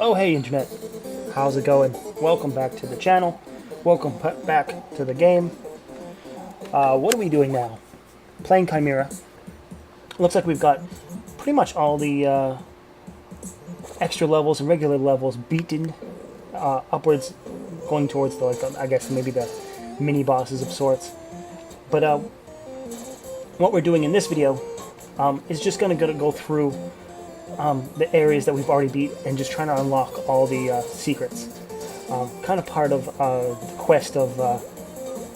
Oh hey internet, how's it going? Welcome back to the channel. Welcome back to the game. What are we doing now? Playing Chimera. Looks like we've got pretty much all the extra levels and regular levels beaten upwards, going towards the, I guess maybe the mini bosses of sorts. But what we're doing in this video is just going to go through the areas that we've already beat and just trying to unlock all the secrets. Kind of part of the quest of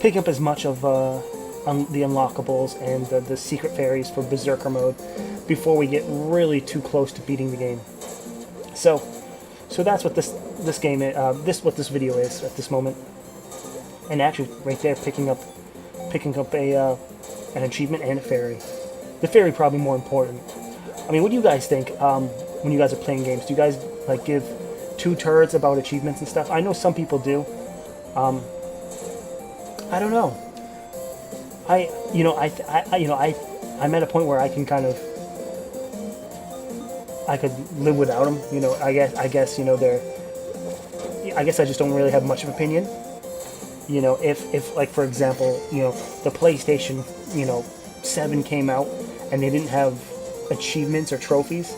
picking up as much of the unlockables and the secret fairies for Berserker mode before we get really too close to beating the game. So that's what this game is, what this video is at this moment. And actually, right there, picking up a an achievement and a fairy. The fairy probably more important. I mean, what do you guys think when you guys are playing games? Do you guys like give two turds about achievements and stuff? I know some people do. I don't know. I'm at a point where I can kind of, I could live without them. You know, I guess I guess I just don't really have much of an opinion. You know, if like for example, the PlayStation 7 came out and they didn't have achievements or trophies,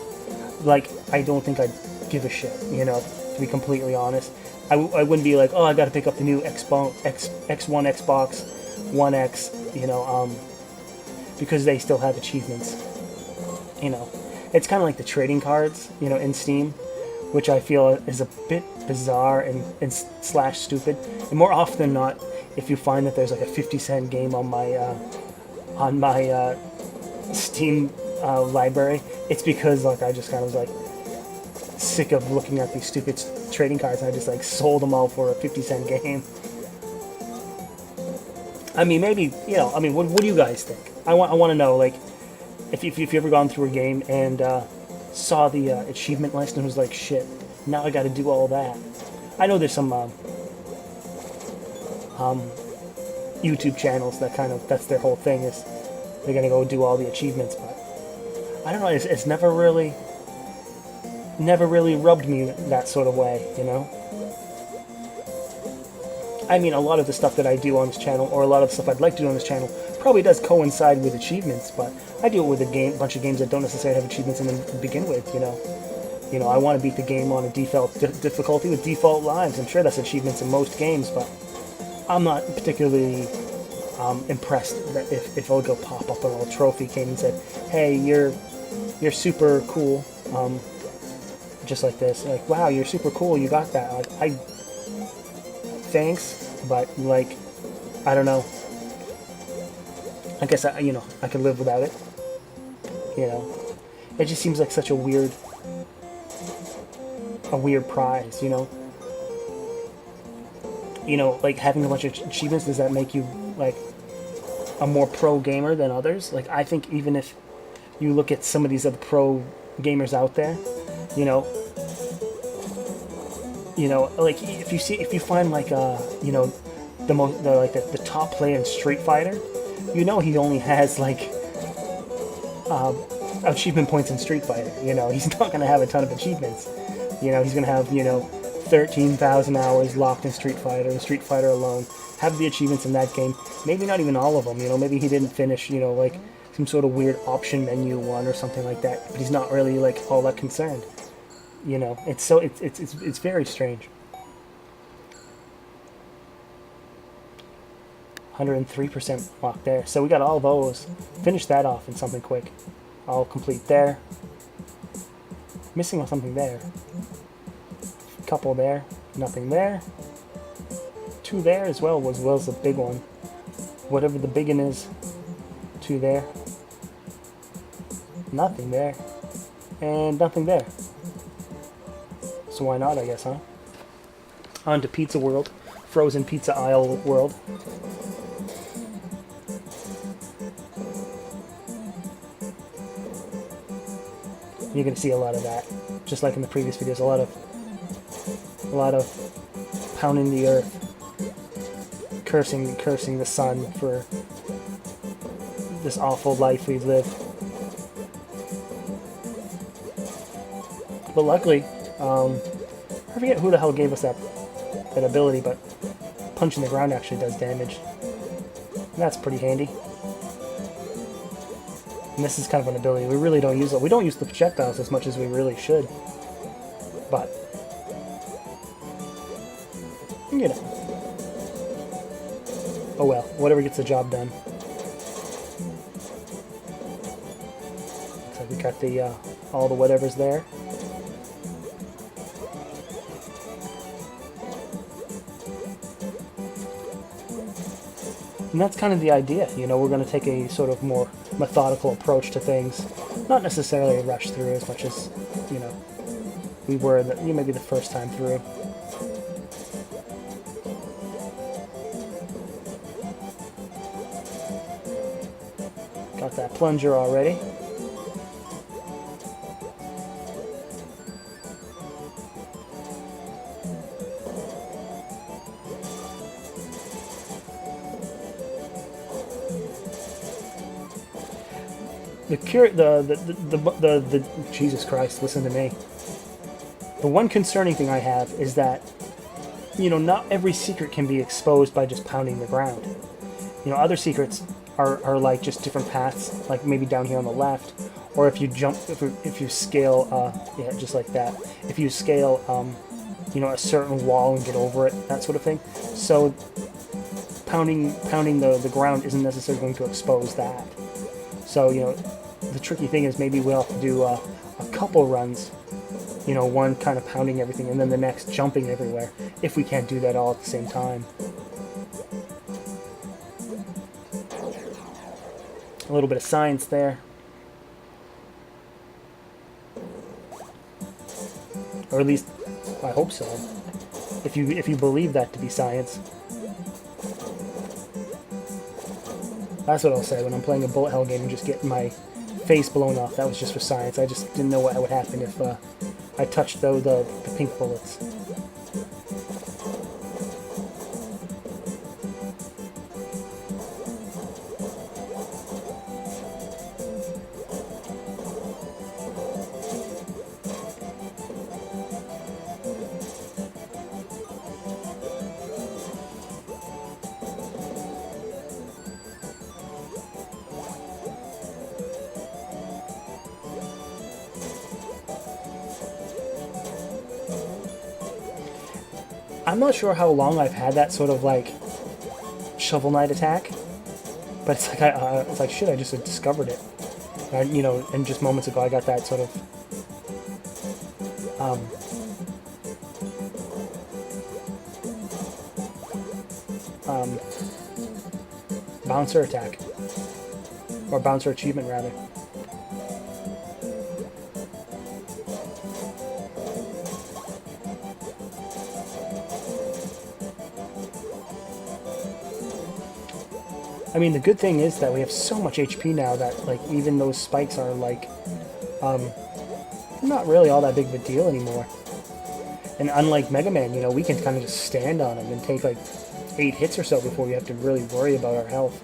like I don't think I'd give a shit. To be completely honest, I wouldn't be like, oh, I got to pick up the new X1 Xbox One X, because they still have achievements. It's kind of like the trading cards, in Steam, which I feel is a bit bizarre and slash stupid. And more often than not, if you find that there's like a 50-cent game on my Steam library, it's because like I just kind of was like sick of looking at these stupid trading cards, and I just like sold them all for a 50-cent game. I mean, maybe what do you guys think? I want to know, like, if you've ever gone through a game and saw the achievement list and was like, shit, now I got to do all that. I know there's some YouTube channels that that's their whole thing, is they're gonna go do all the achievements, but I don't know. It's never really rubbed me that sort of way, I mean, a lot of the stuff that I do on this channel, or a lot of the stuff I'd like to do on this channel, probably does coincide with achievements, but I deal with a bunch of games that don't necessarily have achievements in them to begin with, I want to beat the game on a default difficulty with default lives. I'm sure that's achievements in most games, but I'm not particularly impressed that if it'll go pop up a little trophy came and said, hey, you're super cool, just like this, like, wow, you're super cool, you got that. Like, thanks, but like, I don't know. I guess I could live without it. It just seems like such a weird prize. Like having a bunch of achievements, does that make you like a more pro gamer than others? Like, I think even if you look at some of these other pro gamers out there, like if you find like the top player in Street Fighter, he only has like achievement points in Street Fighter. He's not gonna have a ton of achievements. He's gonna have 13,000 hours locked in Street Fighter alone. Have the achievements in that game. Maybe not even all of them. Maybe he didn't finish like some sort of weird option menu one or something like that. But he's not really like all that concerned. It's very strange. 103% locked there. So we got all those. Finish that off in something quick. All complete there. Missing something there. Couple there. Nothing there. 2 there as well was a big one. Whatever the big one is. 2 there. Nothing there. And nothing there. So why not, I guess, huh? On to Pizza World. Frozen pizza aisle world. You're gonna see a lot of that, just like in the previous videos. A lot of pounding the earth, cursing the sun for this awful life we live. But luckily, I forget who the hell gave us that ability, but punching the ground actually does damage. And that's pretty handy. And this is kind of an ability we really don't use. We don't use the projectiles as much as we really should. But, you know. Oh well, whatever gets the job done. Looks like we got the all the whatevers there. And that's kind of the idea, you know, we're going to take a sort of more methodical approach to things. Not necessarily rush through as much as, you know, we were maybe the first time through. Got that plunger already. The Jesus Christ, listen to me. The one concerning thing I have is that, you know, not every secret can be exposed by just pounding the ground. You know, other secrets are like just different paths, like maybe down here on the left, or if you jump, if you scale, yeah, just like that. If you scale, you know, a certain wall and get over it, that sort of thing. So pounding the ground isn't necessarily going to expose that. So, you know, the tricky thing is maybe we'll have to do a couple runs, you know, one kind of pounding everything and then the next jumping everywhere, if we can't do that all at the same time. A little bit of science there. Or at least, I hope so. If you believe that to be science. That's what I'll say when I'm playing a bullet hell game and just getting my face blown off. That was just for science. I just didn't know what would happen if I touched the pink bullets. I'm not sure how long I've had that sort of like Shovel Knight attack, but it's like it's like shit. I just discovered it, you know. And just moments ago, I got that sort of bouncer attack, or bouncer achievement rather. I mean, the good thing is that we have so much HP now that, like, even those spikes are, like, not really all that big of a deal anymore. And unlike Mega Man, you know, we can kind of just stand on him and take, like, 8 hits or so before we have to really worry about our health.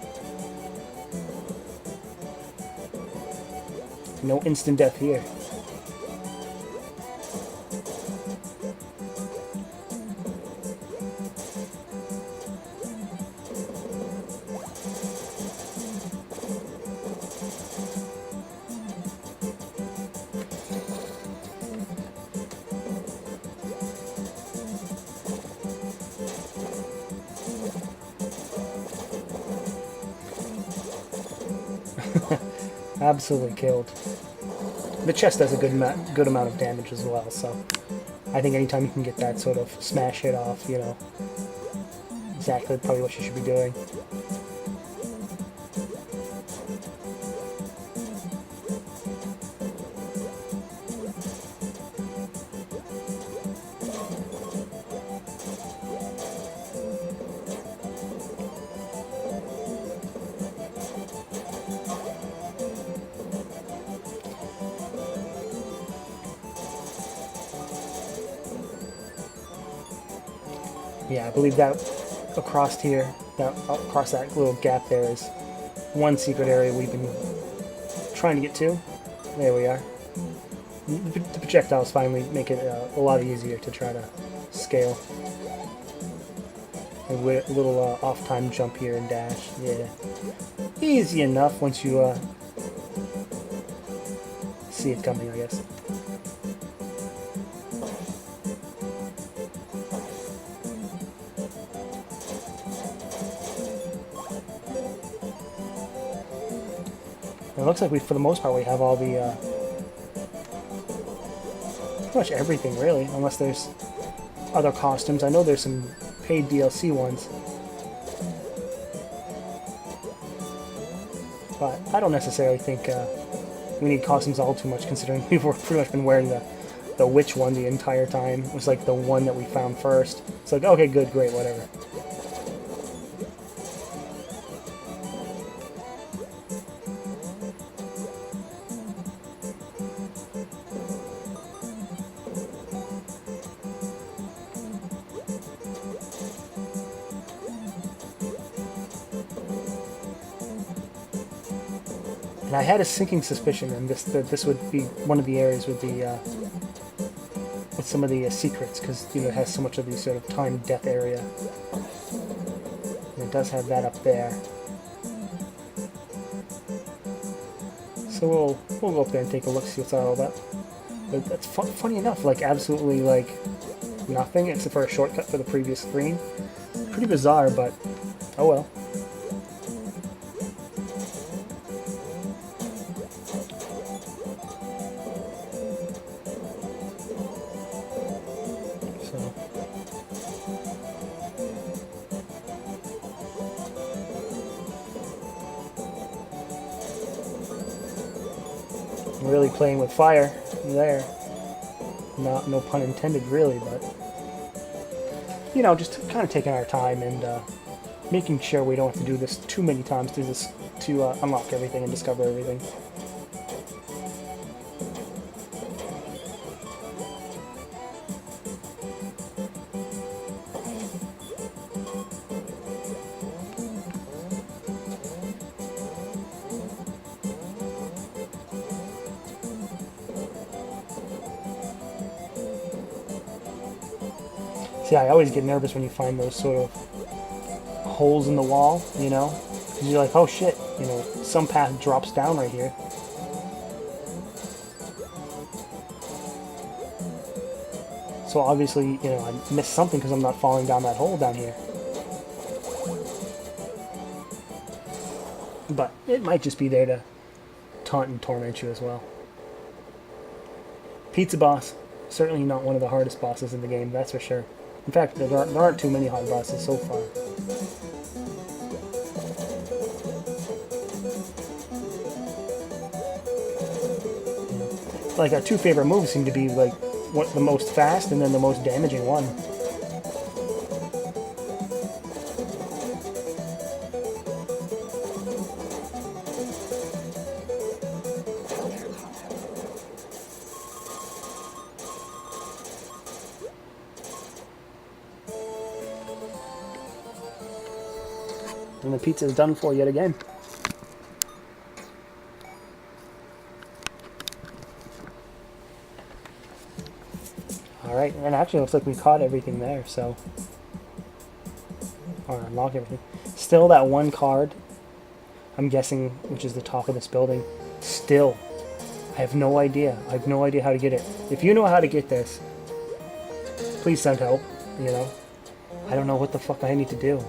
No instant death here. Absolutely killed. The chest does a good amount of damage as well, so I think anytime you can get that sort of smash hit off, you know, exactly probably what you should be doing. Yeah, I believe that across here, across that little gap there is one secret area we've been trying to get to. There we are. The projectiles finally make it a lot easier to try to scale. A little off-time jump here and dash. Yeah. Easy enough once you see it coming, I guess. It looks like for the most part, we have all the, pretty much everything, really, unless there's other costumes. I know there's some paid DLC ones, but I don't necessarily think we need costumes all too much, considering we've pretty much been wearing the witch one the entire time. It was like the one that we found first. It's like, okay, good, great, whatever. And I had a sinking suspicion that this would be one of the areas with the with some of the secrets, because it has so much of the sort of time death area. And it does have that up there. So we'll go up there and take a look, see what's all about. But that's funny enough, like absolutely like nothing except for a shortcut for the previous screen. Pretty bizarre, but oh well. Really playing with fire there. No pun intended, really, but just kind of taking our time and making sure we don't have to do this too many times to unlock everything and discover everything. See, I always get nervous when you find those sort of holes in the wall, because you're like, oh shit, some path drops down right here. So obviously, I missed something because I'm not falling down that hole down here. But it might just be there to taunt and torment you as well. Pizza boss, certainly not one of the hardest bosses in the game, that's for sure. In fact, there aren't too many hard bosses so far. Like, our two favorite moves seem to be, like, the most fast and then the most damaging one. And the pizza is done for yet again. Alright, and actually it looks like we caught everything there, so... Or unlocked everything. Still that one card, I'm guessing, which is the top of this building. Still, I have no idea. I have no idea how to get it. If you know how to get this, please send help, I don't know what the fuck I need to do.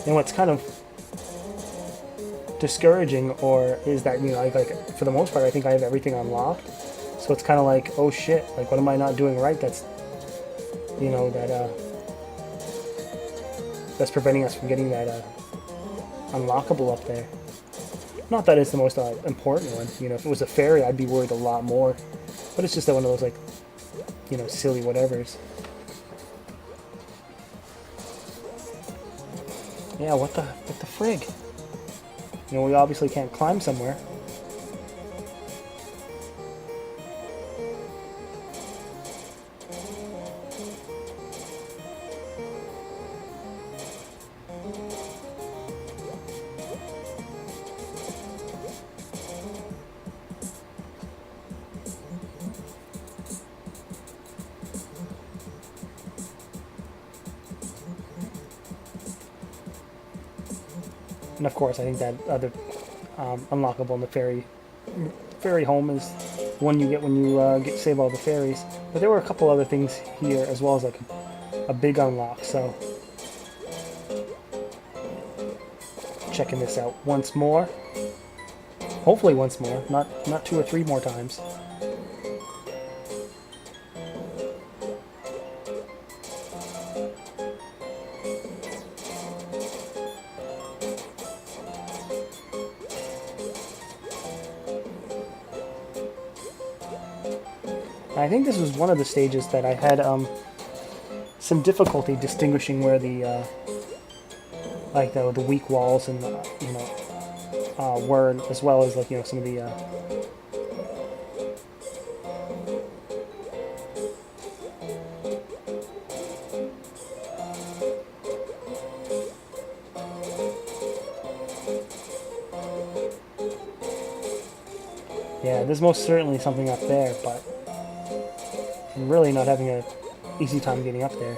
And what's kind of discouraging, is that like for the most part, I think I have everything unlocked. So it's kind of like, oh shit, like what am I not doing right? That's that's preventing us from getting that unlockable up there. Not that it's the most important one. If it was a fairy, I'd be worried a lot more. But it's just that one of those like, silly whatevers. Yeah, what the frig? We obviously can't climb somewhere. And of course, I think that other unlockable in the fairy home is one you get when you save all the fairies. But there were a couple other things here as well as like a big unlock. So checking this out once more. Hopefully once more, not 2 or 3 more times. I think this was one of the stages that I had some difficulty distinguishing where the like the weak walls and were, as well as like some of the yeah, there's most certainly something up there, but I'm really not having an easy time getting up there.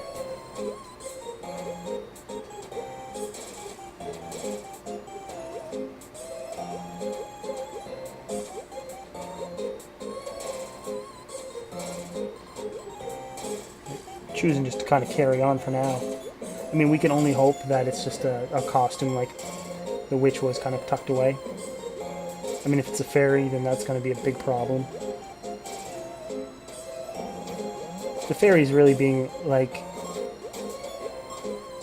Choosing just to kind of carry on for now. I mean, we can only hope that it's just a costume like the witch was kind of tucked away. I mean, if it's a fairy, then that's going to be a big problem. The fairies really being like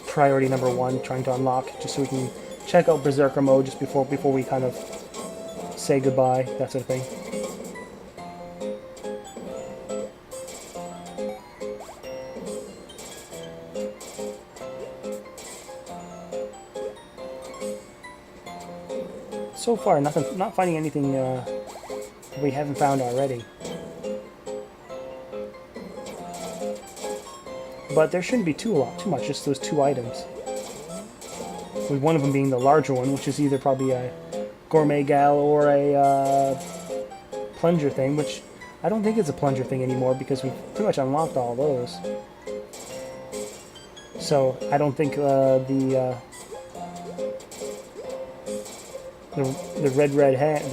priority number 1, trying to unlock, just so we can check out Berserker mode just before we kind of say goodbye, that sort of thing. So far, not finding anything we haven't found already. But there shouldn't be too much, just those 2 items. With one of them being the larger one, which is either probably a gourmet gal or a plunger thing, which I don't think it's a plunger thing anymore because we've pretty much unlocked all those. So I don't think the red hand,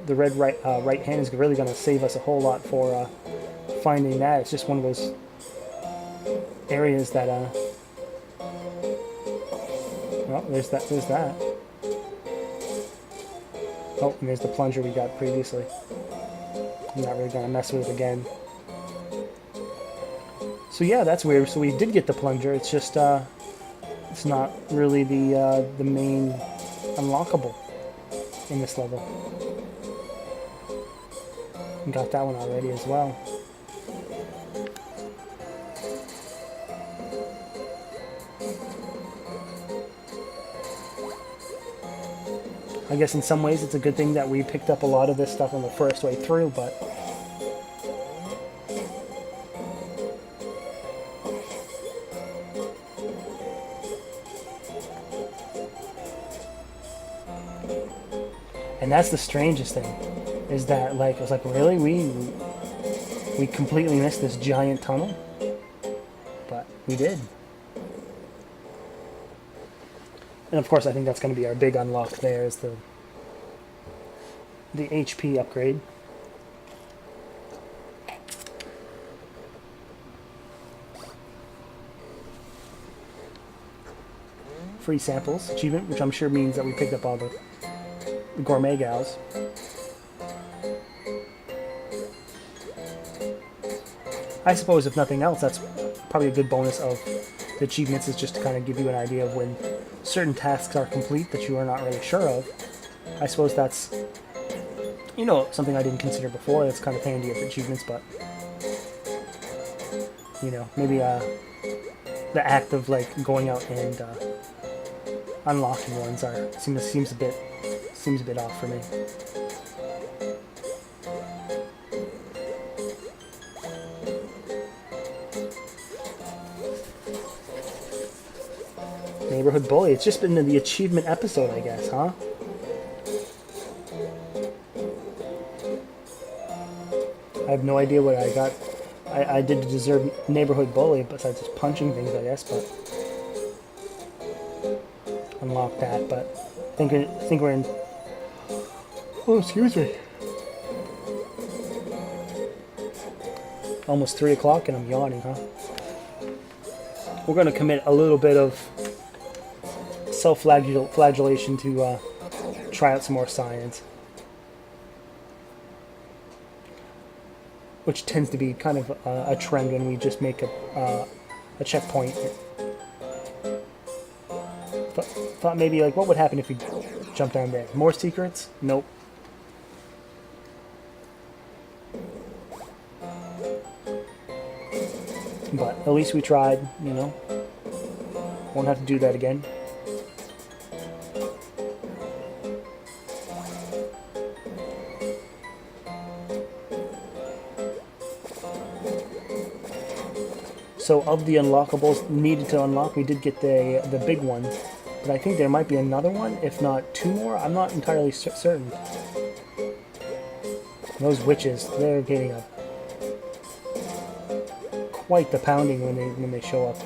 the red right hand is really going to save us a whole lot for finding that. It's just one of those areas that well, there's that. Oh, and there's the plunger we got previously. I'm not really gonna mess with it again. So yeah, that's weird. So we did get the plunger. It's just it's not really the main unlockable in this level. We got that one already as well. I guess in some ways it's a good thing that we picked up a lot of this stuff on the first way through, but and that's the strangest thing, is that like I was like, really, we completely missed this giant tunnel, but we did. And of course, I think that's going to be our big unlock there, is the HP upgrade. Free samples achievement, which I'm sure means that we picked up all the gourmet gals. I suppose if nothing else, that's probably a good bonus of the achievements, is just to kind of give you an idea of when certain tasks are complete that you are not really sure of. I suppose that's, something I didn't consider before. That's kind of handy of achievements, but maybe the act of like going out and unlocking ones seems a bit off for me. Neighborhood bully. It's just been in the achievement episode, I guess, huh? I have no idea what I got. I did to deserve neighborhood bully, besides just punching things, I guess, but unlock that, but I think we're in. Oh, excuse me. Almost 3 o'clock, and I'm yawning, huh? We're gonna commit a little bit of self-flagellation to try out some more science, which tends to be kind of a trend when we just make a checkpoint. Thought maybe like, what would happen if we jump down there? More secrets? Nope. But at least we tried, you know. Won't have to do that again. So of the unlockables needed to unlock, we did get the big one. But I think there might be another one, if not 2 more. I'm not entirely certain. Those witches, they're getting up quite the pounding when they show up.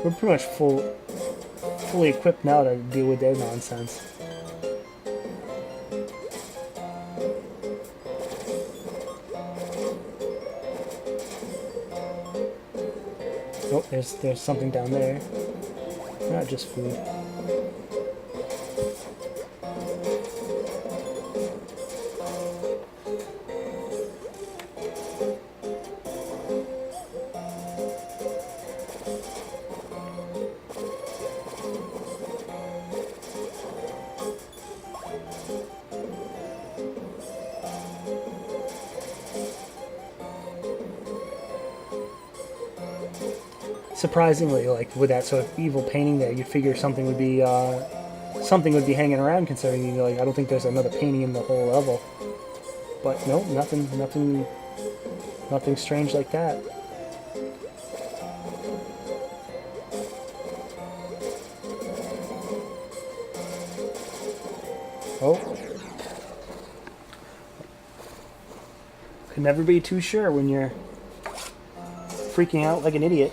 We're pretty much fully equipped now to deal with their nonsense. Oh, there's something down there. Not just food. Surprisingly, like with that sort of evil painting there, you'd figure something would be hanging around. Considering, like, I don't think there's another painting in the whole level. But no, nothing strange like that. Oh, could never be too sure when you're freaking out like an idiot.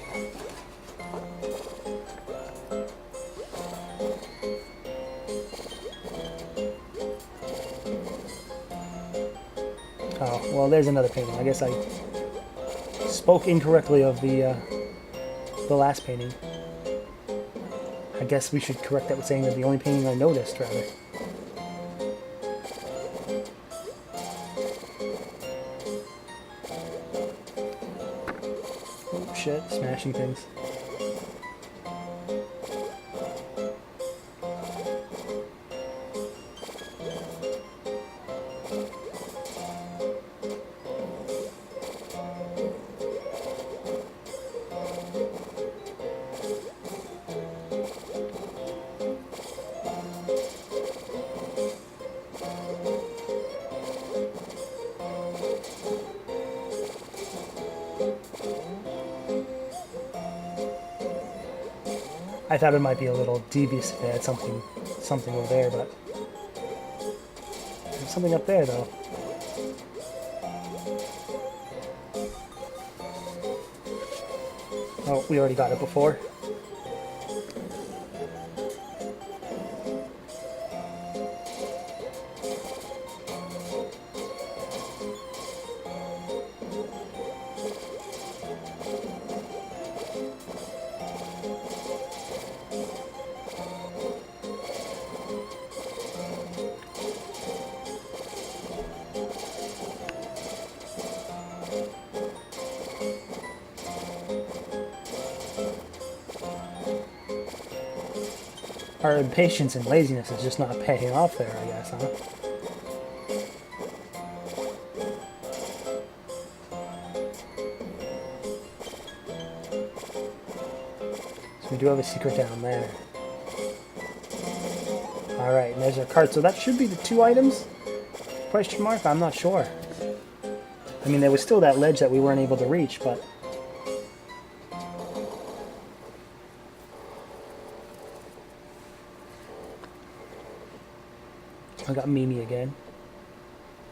Oh, well, there's another painting. I guess I spoke incorrectly of the last painting. I guess we should correct that with saying that the only painting I noticed, rather. Oh, shit. Smashing things. I thought it might be a little devious if they had something over there, but there's something up there, though. Oh, we already got it before. Our impatience and laziness is just not paying off there, I guess, huh? So we do have a secret down there. Alright, and there's our cart. So that should be the 2 items? Question mark? I'm not sure. I mean, there was still that ledge that we weren't able to reach, but... I got Mimi again.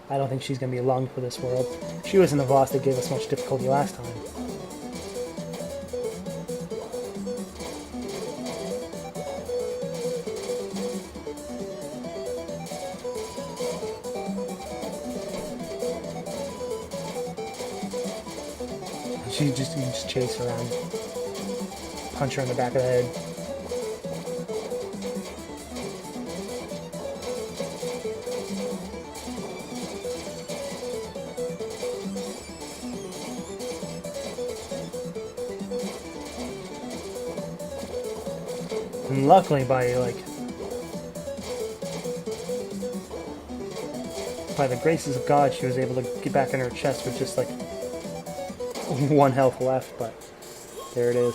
I don't think she's going to be long for this world. She wasn't the boss that gave us much difficulty last time. you just chase her around, punch her in the back of the head. And luckily, by the graces of God, she was able to get back in her chest with just like one health left. But there it is.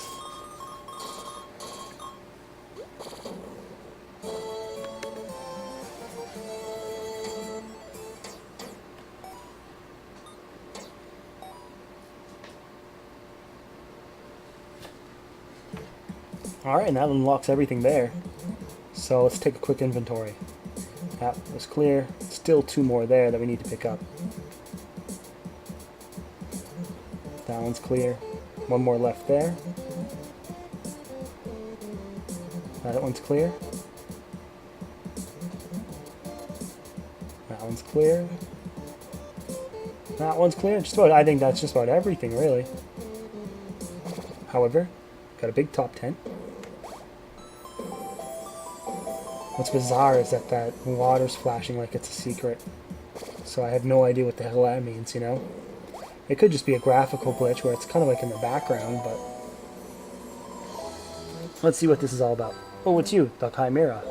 Alright, and that unlocks everything there. So let's take a quick inventory. That was clear. Still 2 more there that we need to pick up. That one's clear. 1 more left there. That one's clear. That one's clear. That one's clear. I think that's just about everything, really. However, got a big top tent. What's bizarre is that water's flashing like it's a secret. So I have no idea what the hell that means, you know? It could just be a graphical glitch where it's kind of like in the background, but... Let's see what this is all about. Oh, it's you, the Khimera.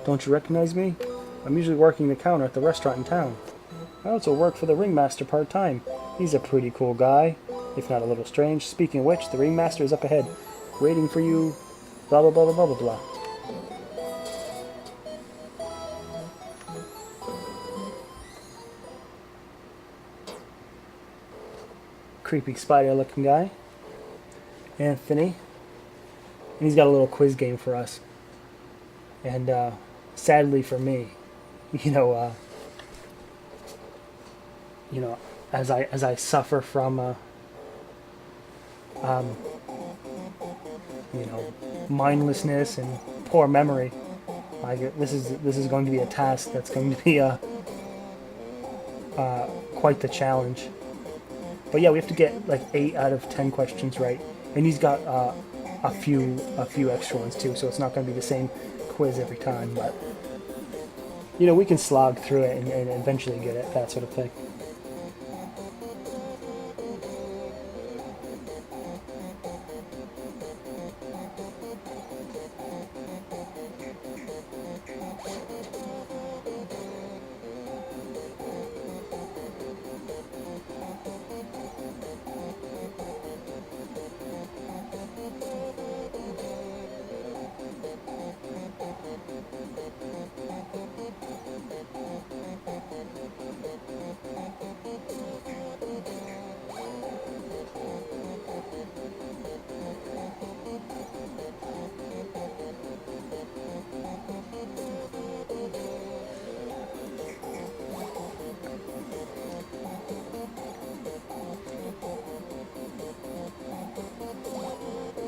Don't you recognize me? I'm usually working the counter at the restaurant in town. I also work for the ringmaster part-time. He's a pretty cool guy, if not a little strange. Speaking of which, the ringmaster is up ahead, waiting for you, blah blah blah blah blah blah blah. Creepy spider looking guy, Anthony, and he's got a little quiz game for us. And sadly for me, you know, as I suffer from mindlessness and poor memory, this is going to be a task that's going to be quite the challenge. But yeah, we have to get like 8 out of 10 questions right, and he's got a few extra ones too, so it's not going to be the same quiz every time. But we can slog through it and eventually get it, that sort of thing.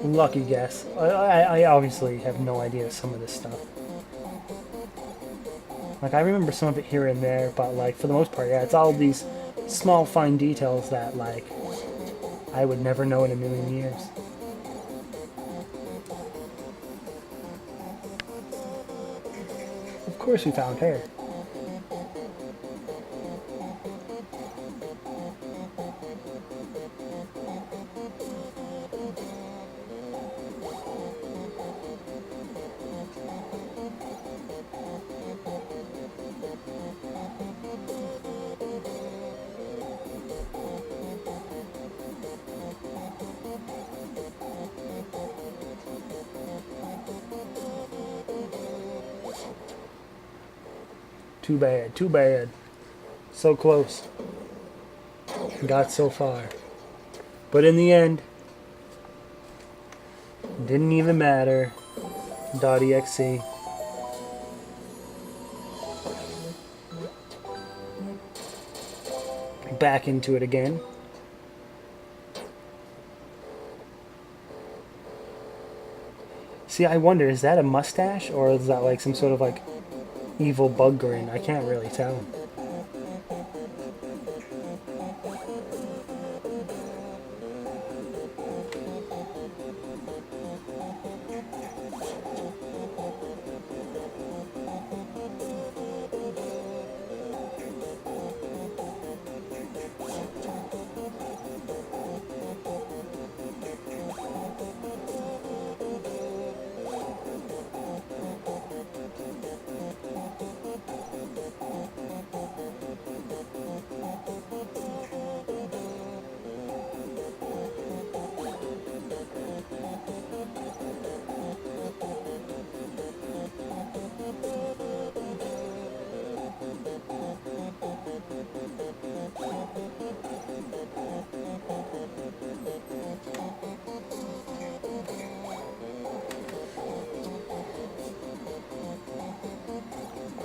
Lucky guess. I obviously have no idea some of this stuff. Like, I remember some of it here and there, but, like, for the most part, yeah, it's all these small, fine details that, like, I would never know in a million years. Of course we found her. Too bad, too bad. So close. Got so far. But in the end, didn't even matter. .exe. Back into it again. See, I wonder, is that a mustache or is that like some sort of like evil bug grin? I can't really tell.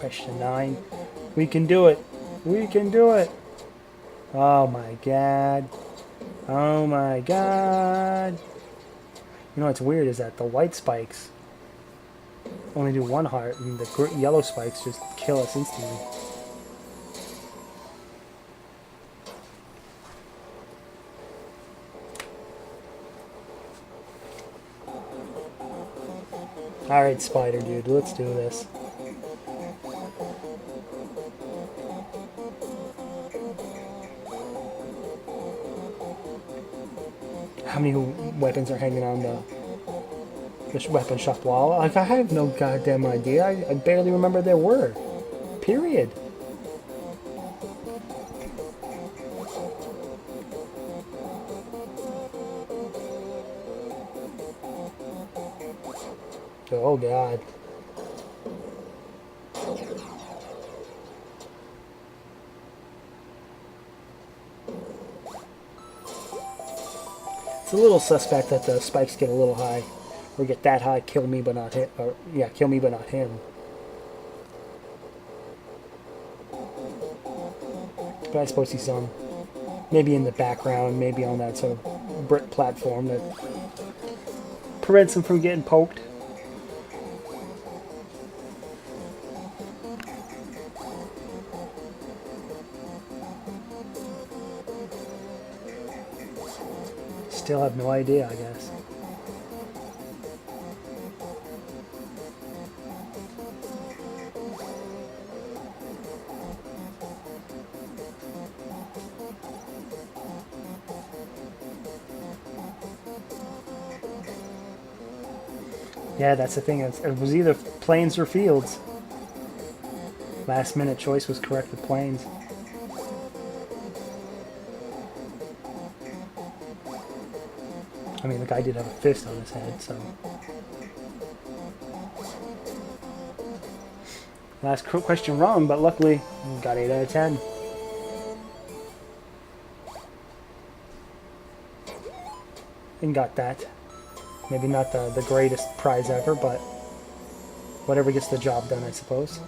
Question 9. We can do it. We can do it. Oh my god. Oh my god. You know what's weird is that the white spikes only do 1 heart, and the yellow spikes just kill us instantly. Alright, Spider Dude, let's do this. How many weapons are hanging on the weapon shop wall? Like, I have no goddamn idea. I barely remember there were. Period. Oh god. It's a little suspect that the spikes get a little high, or get that high, kill me but not him, or yeah, kill me but not him. But I suppose he's on, maybe in the background, maybe on that sort of brick platform that prevents him from getting poked. Still have no idea, I guess. Yeah, that's the thing. It was either plains or fields. Last minute choice was correct with plains. I mean, the guy did have a fist on his head, so... Last question wrong, but luckily, got 8 out of 10. And got that. Maybe not the greatest prize ever, but whatever gets the job done, I suppose.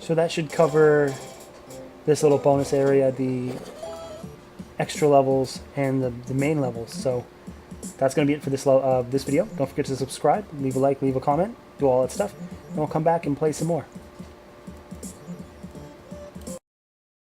So that should cover this little bonus area, the extra levels, and the main levels. So that's going to be it for this video. Don't forget to subscribe, leave a like, leave a comment, do all that stuff, and we'll come back and play some more.